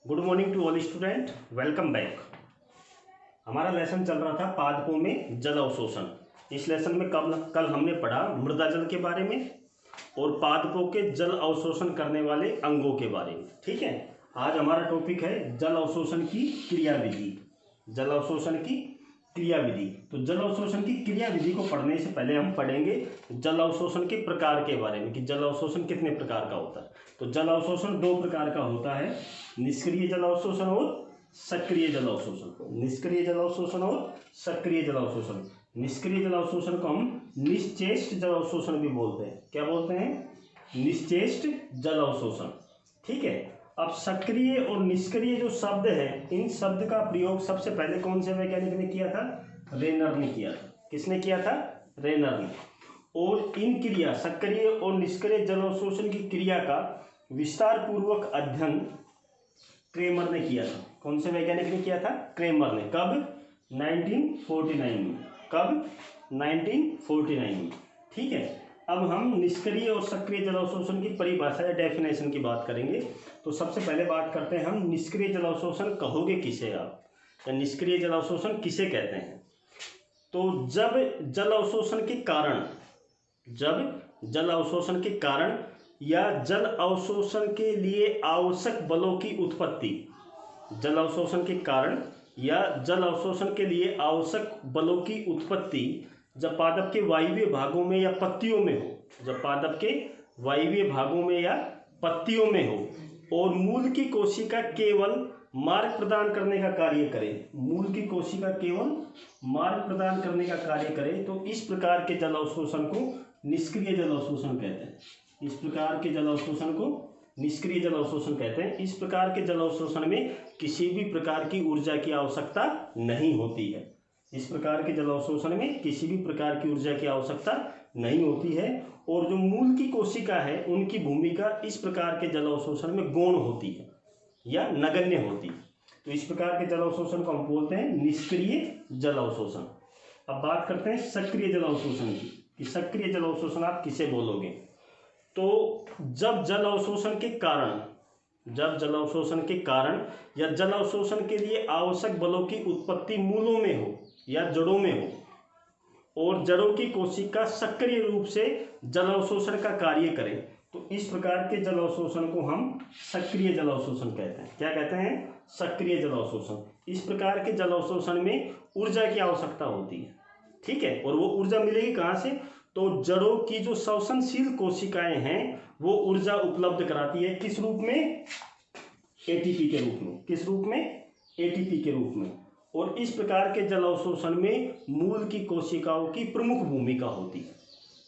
Good morning to all student, welcome back. हमारा lesson चल रहा था पादपों में जल अवशोषण। इस लेसन में कल हमने पढ़ा मृदा जल के बारे में और पादपों के जल अवशोषण करने वाले अंगों के बारे में। ठीक है, आज हमारा टॉपिक है जल अवशोषण की क्रियाविधि। जल अवशोषण की क्रियाविधि। तो जल अवशोषण की क्रियाविधि को पढ़ने से पहले हम पढ़ेंगे जल अवशोषण के प्रकार के बारे में कि जल अवशोषण कितने प्रकार का होता है। तो जल अवशोषण दो प्रकार का होता है, निष्क्रिय जल अवशोषण और सक्रिय जल अवशोषण। निष्क्रिय जल अवशोषण और सक्रिय जल अवशोषण। निष्क्रिय जल अवशोषण को हम निश्चेष्ट जल अवशोषण भी बोलते हैं। क्या बोलते हैं? निश्चेष्ट जल अवशोषण। ठीक है। अब सक्रिय और निष्क्रिय जो शब्द है, इन शब्द का प्रयोग सबसे पहले कौन से वैज्ञानिक ने किया था? रेनर ने किया था। किसने किया था? रेनर ने। और इन क्रिया सक्रिय और निष्क्रिय जल अवशोषण की क्रिया का विस्तार पूर्वक अध्ययन क्रेमर ने किया था। कौन से वैज्ञानिक ने किया था? क्रेमर ने। कब? 1949 में। कब? 1949 में। ठीक है। अब हम निष्क्रिय और सक्रिय जल अवशोषण की परिभाषा या डेफिनेशन की बात करेंगे। तो सबसे पहले बात करते हैं हम निष्क्रिय जल अवशोषण कहोगे किसे आप, या निष्क्रिय जल अवशोषण किसे कहते हैं? तो जब जल अवशोषण के कारण या जल अवशोषण के लिए आवश्यक बलों की उत्पत्ति, जल अवशोषण के कारण या जल अवशोषण के लिए आवश्यक बलों की उत्पत्ति जब पादप के वायवीय भागों में या पत्तियों में हो, जब पादप के वायवीय भागों में या पत्तियों में हो और मूल की कोशिका केवल मार्ग प्रदान करने का कार्य करे, मूल की कोशिका केवल मार्ग प्रदान करने का कार्य करे, तो इस प्रकार के जल अवशोषण को निष्क्रिय जल अवशोषण कहते हैं। इस प्रकार के जल अवशोषण को निष्क्रिय जल अवशोषण कहते हैं। इस प्रकार के जल अवशोषण में किसी भी प्रकार की ऊर्जा की आवश्यकता नहीं होती है। इस प्रकार के जल अवशोषण में किसी भी प्रकार की ऊर्जा की आवश्यकता नहीं होती है और जो मूल की कोशिका है उनकी भूमिका इस प्रकार के जल अवशोषण में गौण होती है या नगण्य होती है। तो इस प्रकार के जल अवशोषण को हम बोलते हैं निष्क्रिय जल अवशोषण। अब बात करते हैं सक्रिय जल अवशोषण की, कि सक्रिय जल अवशोषण आप किसे बोलोगे? तो जब जल अवशोषण के कारण या जल अवशोषण के लिए आवश्यक बलों की उत्पत्ति मूलों में हो या जड़ों में हो और जड़ों की कोशिका सक्रिय रूप से जल अवशोषण का कार्य करे, तो इस प्रकार के जल अवशोषण को हम सक्रिय जल अवशोषण कहते हैं। क्या कहते हैं? सक्रिय जल अवशोषण। इस प्रकार के जल अवशोषण में ऊर्जा की आवश्यकता होती है। ठीक है। और वो ऊर्जा मिलेगी कहाँ से? तो जड़ों की जो श्वसनशील कोशिकाएं हैं वो ऊर्जा उपलब्ध कराती है। किस रूप में? एटीपी के रूप में। किस रूप में? एटीपी के रूप में। और इस प्रकार के जल अवशोषण में मूल की कोशिकाओं की प्रमुख भूमिका होती है।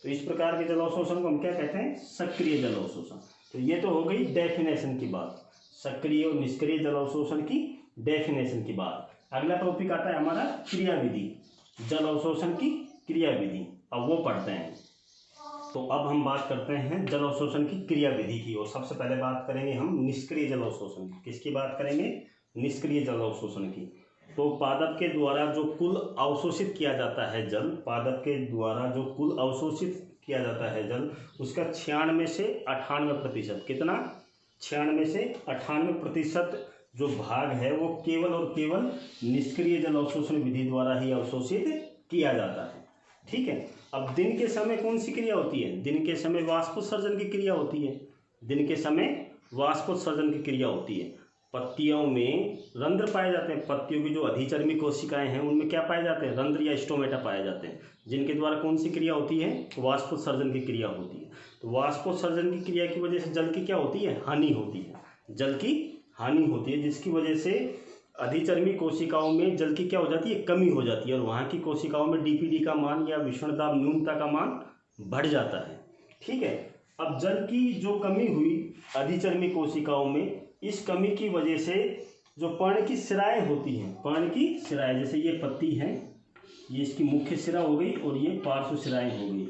तो इस प्रकार के जल अवशोषण को हम क्या कहते हैं? सक्रिय जल अवशोषण। तो ये तो हो गई डेफिनेशन की बात, सक्रिय और निष्क्रिय जल अवशोषण की डेफिनेशन की बात। अगला टॉपिक आता है हमारा क्रियाविधि, जल अवशोषण की क्रियाविधि। अब वो पढ़ते हैं। तो अब हम बात करते हैं जल अवशोषण की क्रियाविधि की, और सबसे पहले बात करेंगे हम निष्क्रिय जल अवशोषण की। किसकी बात करेंगे? निष्क्रिय जल अवशोषण की। तो पादप के द्वारा जो कुल अवशोषित किया जाता है जल, पादप के द्वारा जो कुल अवशोषित किया जाता है जल, उसका 96 से 98%, कितना? 96 से 98% जो भाग है वो केवल और केवल निष्क्रिय जल अवशोषण विधि द्वारा ही अवशोषित किया जाता है। ठीक है। अब दिन के समय कौन सी क्रिया होती है? दिन के समय वाष्पोत्सर्जन की क्रिया होती है। दिन के समय वाष्पोत्सर्जन की क्रिया होती है। पत्तियों में रंध्र पाए जाते हैं। पत्तियों की जो अधिचर्मी कोशिकाएं हैं उनमें क्या पाए जाते हैं? रंध्र या स्टोमेटा पाए जाते हैं, जिनके द्वारा कौन सी क्रिया होती है? वाष्पोत्सर्जन की क्रिया होती है। तो वाष्पोत्सर्जन की क्रिया की वजह से जल की क्या होती है? हानि होती है। जल की हानि होती है, जिसकी वजह से अधिचर्मी कोशिकाओं में जल की क्या हो जाती है? कमी हो जाती है, और वहाँ की कोशिकाओं में डीपीडी का मान या विषण दाब न्यूनता का मान बढ़ जाता है। ठीक है। अब जल की जो कमी हुई अधिचर्मी कोशिकाओं में, इस कमी की वजह से जो पर्ण की शिराएं होती हैं, पर्ण की शिराएं, जैसे ये पत्ती है, ये इसकी मुख्य शिरा हो गई और ये पार्श्व शिराएं हो गई।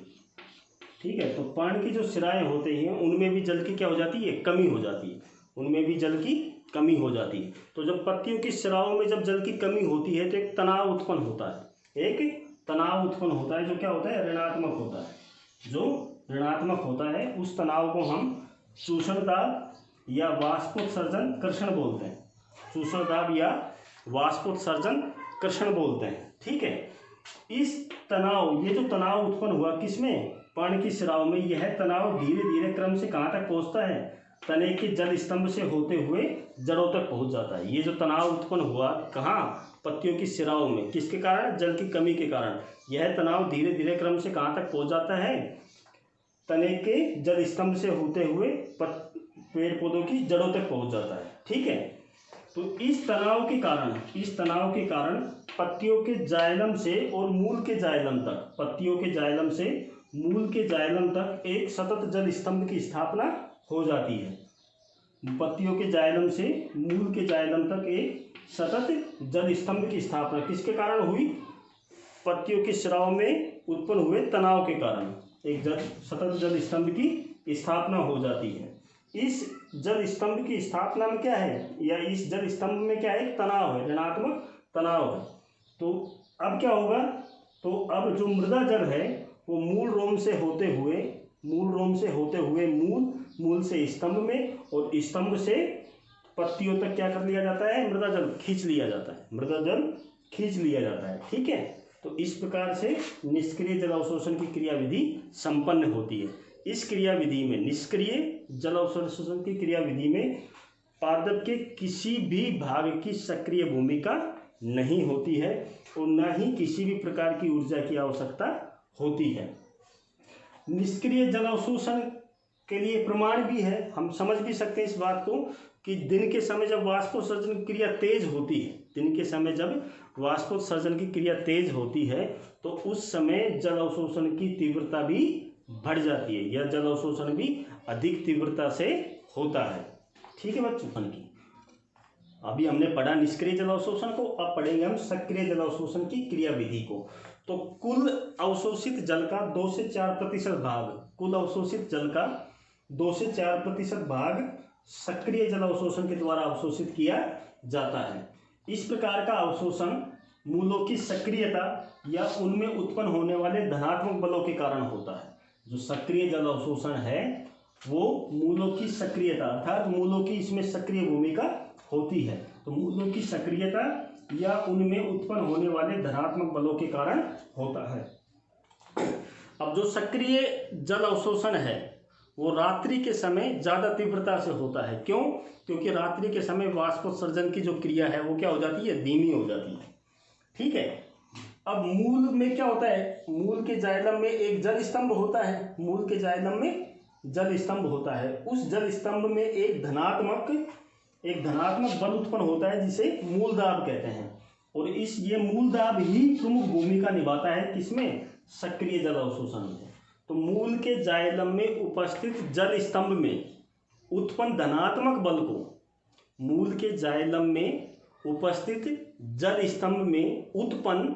ठीक है। तो पर्ण की जो शिराएं होते हैं उनमें भी जल की क्या हो जाती है? कमी हो जाती है। उनमें भी जल की कमी हो जाती है। तो जब पत्तियों की शिराओं में जब जल की कमी होती है तो एक तनाव उत्पन्न होता है। एक तनाव उत्पन्न होता है जो क्या होता है? ऋणात्मक होता है। जो ऋणात्मक होता है उस तनाव को हम शोषण दाब या वाष्पोत्सर्जन कर्षण बोलते हैं। शोषण दाब या वाष्पोत्सर्जन कर्षण बोलते हैं। ठीक है, इस तनाव, ये जो तनाव उत्पन्न हुआ किसमें, पर्ण की शिराओं में, यह तनाव धीरे धीरे क्रम से कहाँ तक पहुँचता है, तने के जल स्तंभ से होते हुए जड़ों तक पहुँच जाता है। ये जो तनाव उत्पन्न हुआ कहाँ, पत्तियों की शिराओं में, किसके कारण, जल की कमी के कारण, यह तनाव धीरे धीरे क्रम से कहाँ तक पहुँच जाता है, तने के जल स्तंभ से होते हुए पेड़ पौधों की जड़ों तक पहुँच जाता है। ठीक है, तो इस तनाव के कारण पत्तियों के जाइलम से और मूल के जाइलम तक, पत्तियों के जाइलम से मूल के जाइलम तक एक सतत जल स्तंभ की स्थापना हो जाती है। पत्तियों के जाइलम से मूल के जाइलम तक एक सतत जल स्तंभ की स्थापना किसके कारण हुई, पत्तियों की शिराओं में उत्पन्न हुए तनाव के कारण एक सतत जल स्तंभ की स्थापना हो जाती है। इस जल स्तंभ की स्थापना में क्या है, या इस जल स्तंभ में क्या है, तनाव है, ऋणात्मक तनाव है। तो अब क्या होगा, तो अब जो मृदा जल है वो मूल रोम से होते हुए मूल से स्तंभ में और स्तंभ से पत्तियों तक क्या कर लिया जाता है, मृदा जल खींच लिया जाता है। ठीक है, तो इस प्रकार से निष्क्रिय जल अवशोषण की क्रियाविधि संपन्न होती है। इस क्रियाविधि में, निष्क्रिय जल अवशोषण की क्रियाविधि में पादप के किसी भी भाग की सक्रिय भूमिका नहीं होती है और न ही किसी भी प्रकार की ऊर्जा की आवश्यकता होती है। निष्क्रिय जल अवशोषण के लिए प्रमाण भी है, हम समझ भी सकते हैं इस बात को कि दिन के समय जब वाष्पोत्सर्जन की क्रिया तेज होती है, तो उस समय जल अवशोषण की तीव्रता भी बढ़ जाती है, या जल अवशोषण भी अधिक तीव्रता से होता है। ठीक है बच्चों, की अभी हमने पढ़ा निष्क्रिय जल अवशोषण को, अब पढ़ेंगे हम सक्रिय जल अवशोषण की क्रियाविधि को। तो कुल अवशोषित जल का 2 से 4% भाग, कुल अवशोषित जल का 2 से 4% भाग सक्रिय जल अवशोषण के द्वारा अवशोषित किया जाता है। इस प्रकार का अवशोषण मूलों की सक्रियता या उनमें उत्पन्न होने वाले धनात्मक बलों के कारण होता है। जो सक्रिय जल अवशोषण है वो मूलों की सक्रियता, अर्थात मूलों की इसमें सक्रिय भूमिका होती है, तो मूलों की सक्रियता या उनमें उत्पन्न होने वाले धनात्मक बलों के कारण होता है। अब जो सक्रिय जल अवशोषण है वो रात्रि के समय ज़्यादा तीव्रता से होता है। क्यों? क्योंकि रात्रि के समय वाष्पोत्सर्जन की जो क्रिया है वो क्या हो जाती है, धीमी हो जाती है। ठीक है, अब मूल में क्या होता है, मूल के जाइलम में एक जल स्तंभ होता है, मूल के जाइलम में जल स्तंभ होता है। उस जल स्तंभ में एक धनात्मक बल उत्पन्न होता है जिसे मूल दाब कहते हैं, और ये मूल दाब ही प्रमुख भूमिका निभाता है किसमें, सक्रिय जल अवशोषण में। तो मूल के जाइलम में उपस्थित जल स्तंभ में उत्पन्न धनात्मक बल को, मूल के जाइलम में उपस्थित जल स्तंभ में उत्पन्न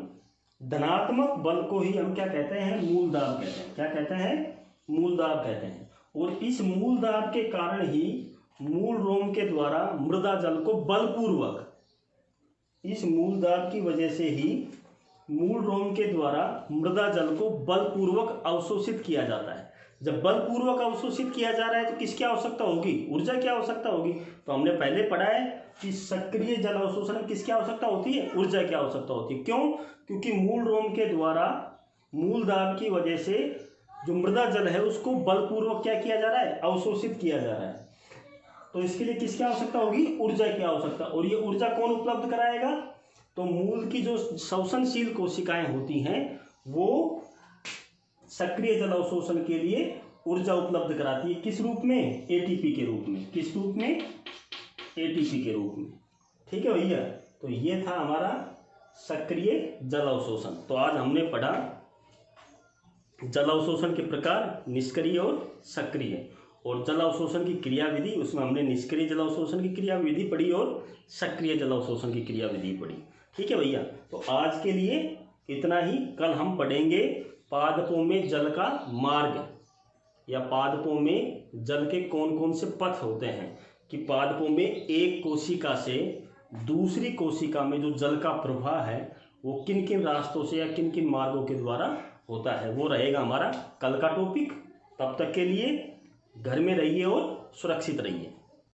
धनात्मक बल को ही हम क्या कहते हैं, मूल दाब कहते हैं। क्या कहते हैं, मूल दाब कहते हैं। और इस मूल दाब के कारण ही मूल रोम के द्वारा मृदा जल को बलपूर्वक, इस मूल दाब की वजह से ही मूल रोम के द्वारा मृदा जल को बलपूर्वक अवशोषित किया जाता है। जब बलपूर्वक अवशोषित किया जा रहा है तो किसकी आवश्यकता होगी, ऊर्जा की आवश्यकता होगी। तो हमने पहले पढ़ा है कि सक्रिय जल अवशोषण में किसकी आवश्यकता होती है, ऊर्जा की आवश्यकता होती है। क्यों? क्योंकि मूल रोम के द्वारा मूल दाब की वजह से जो मृदा जल है उसको बलपूर्वक क्या किया जा रहा है, अवशोषित किया जा रहा है। तो इसके लिए किसकी आवश्यकता होगी, ऊर्जा की आवश्यकता। और ये ऊर्जा कौन उपलब्ध कराएगा, तो मूल की जो शोषणशील कोशिकाएं होती हैं वो सक्रिय जल अवशोषण के लिए ऊर्जा उपलब्ध कराती है। किस रूप में, एटीपी के रूप में। किस रूप में, एटीपी के रूप में। ठीक है भैया, तो ये था हमारा सक्रिय जल अवशोषण। तो आज हमने पढ़ा जल अवशोषण के प्रकार, निष्क्रिय और सक्रिय, और जल अवशोषण की क्रियाविधि। उसमें हमने निष्क्रिय जल अवशोषण की क्रियाविधि पढ़ी और सक्रिय जल अवशोषण की क्रियाविधि पढ़ी। ठीक है भैया, तो आज के लिए इतना ही। कल हम पढ़ेंगे पादपों में जल का मार्ग, या पादपों में जल के कौन कौन से पथ होते हैं, कि पादपों में एक कोशिका से दूसरी कोशिका में जो जल का प्रवाह है वो किन किन रास्तों से या किन किन मार्गों के द्वारा होता है। वो रहेगा हमारा कल का टॉपिक। तब तक के लिए घर में रहिए और सुरक्षित रहिए।